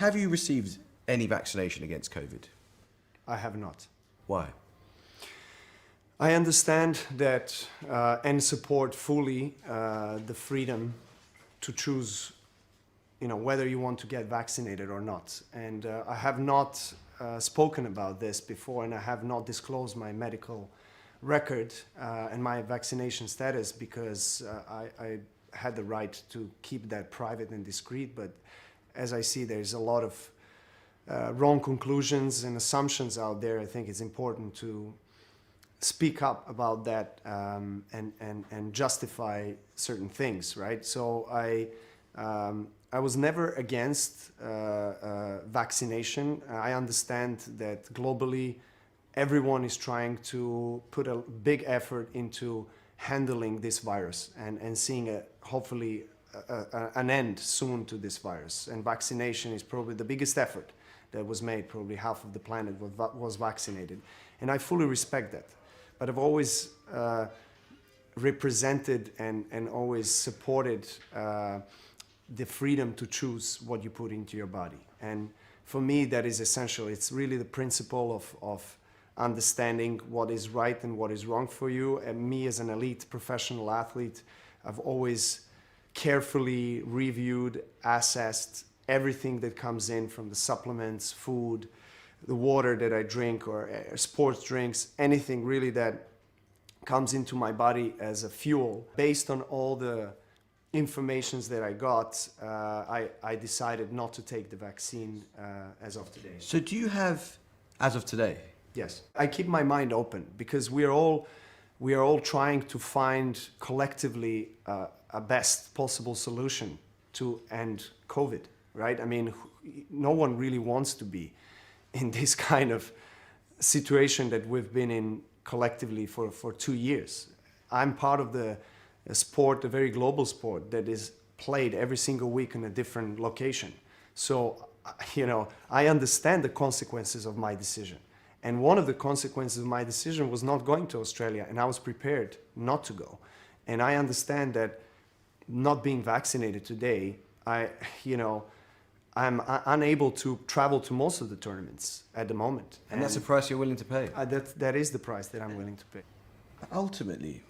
Have you received any vaccination against COVID? I have not. Why? I understand that and support fully the freedom to choose, whether you want to get vaccinated or not. And I have not spoken about this before, and I have not disclosed my medical record and my vaccination status because I had the right to keep that private and discreet. But as I see, there's a lot of wrong conclusions and assumptions out there. I think it's important to speak up about that and justify certain things, right? So I was never against vaccination. I understand that globally everyone is trying to put a big effort into handling this virus and seeing hopefully an end soon to this virus. And vaccination is probably the biggest effort that was made. Probably half of the planet was vaccinated. And I fully respect that. But I've always represented and always supported the freedom to choose what you put into your body. And for me, that is essential. It's really the principle of understanding what is right and what is wrong for you. And me as an elite professional athlete, I've always carefully reviewed, assessed everything that comes in from the supplements, food, the water that I drink or sports drinks, anything really that comes into my body as a fuel. Based on all the informations that I got, I decided not to take the vaccine as of today. So do you have, as of today? Yes. I keep my mind open because we are all trying to find collectively a best possible solution to end COVID, right? I mean, no one really wants to be in this kind of situation that we've been in collectively for 2 years. I'm part of a sport, a very global sport that is played every single week in a different location. So, I understand the consequences of my decision. And one of the consequences of my decision was not going to Australia, and I was prepared not to go. And I understand that not being vaccinated today, I'm unable to travel to most of the tournaments at the moment. And that's a price you're willing to pay? That is the price that I'm willing to pay. Ultimately,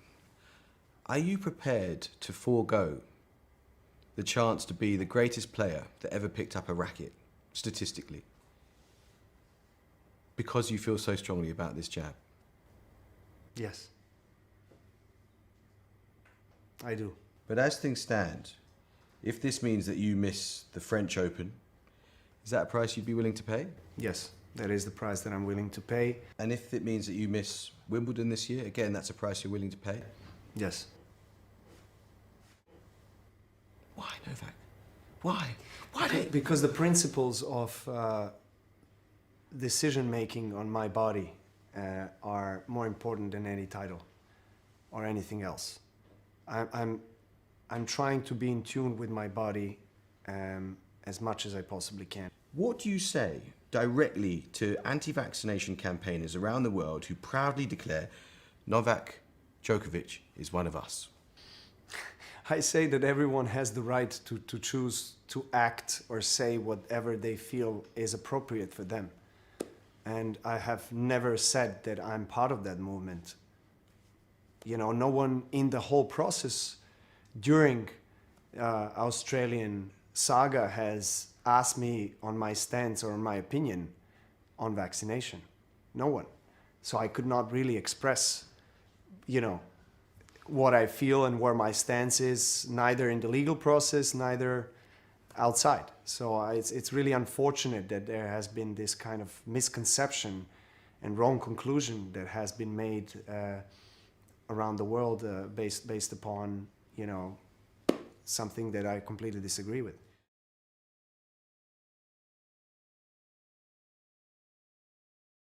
are you prepared to forego the chance to be the greatest player that ever picked up a racket, statistically, because you feel so strongly about this jab? Yes. I do. But as things stand, if this means that you miss the French Open, is that a price you'd be willing to pay? Yes, that is the price that I'm willing to pay. And if it means that you miss Wimbledon this year, again, that's a price you're willing to pay? Yes. Why, Novak? Why? Because the principles of decision-making on my body are more important than any title or anything else. I'm trying to be in tune with my body as much as I possibly can. What do you say directly to anti-vaccination campaigners around the world who proudly declare Novak Djokovic is one of us? I say that everyone has the right to choose to act or say whatever they feel is appropriate for them. And I have never said that I'm part of that movement. No one in the whole process during Australian saga has asked me on my stance or my opinion on vaccination. No one. So I could not really express, what I feel and where my stance is, neither in the legal process, neither outside. So it's really unfortunate that there has been this kind of misconception and wrong conclusion that has been made around the world based upon, something that I completely disagree with.